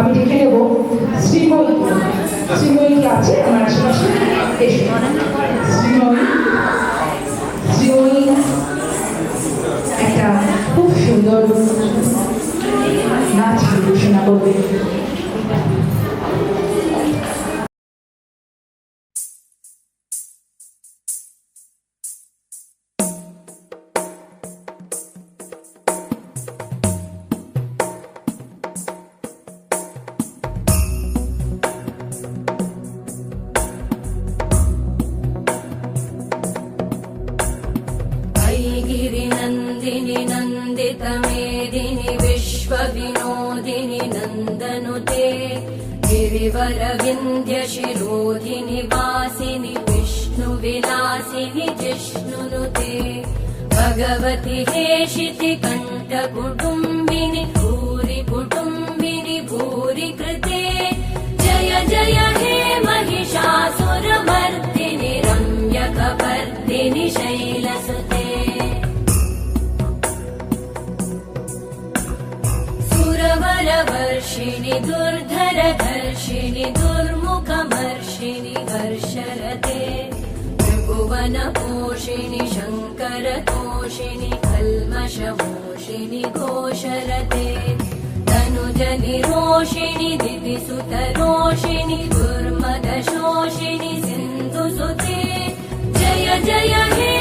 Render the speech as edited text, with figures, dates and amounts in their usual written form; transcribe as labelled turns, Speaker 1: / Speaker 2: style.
Speaker 1: আমি দেখে নেব শ্রীময়ী শ্রীময়ী কি আছে আমার আশেপাশে এসে শ্রীময়ী শ্রীময়ী একটা খুব সুন্দর নাচ পরিবেশনা করবে।
Speaker 2: गिरिनन्दिनि नन्दितमेदिनि विश्वविनोदिनि नन्दनुते गिरिवरविन्ध्यशिरोधिनि वासिनि विष्णुविलासिनि जिष्णुनुते भगवति हेशिति कण्ठकुटुम्बिनि भूरि कुटुम्बिनि भूरि कृते जय जय हे महिषासुरमर्दिनि रम्यकपर्दिनि शैलसुते वर्षिणि दुर्धरधर्षिणि दुर्मुखमर्षिणि हर्षरते त्रिभुवनपोषिणि शङ्करतोषिणि कल्मषमोषिणि घोषरते तनुजनिरोषिणि दिदिसुतरोषिणि दुर्मदशोषिणि सिन्धुसुते जय जय हे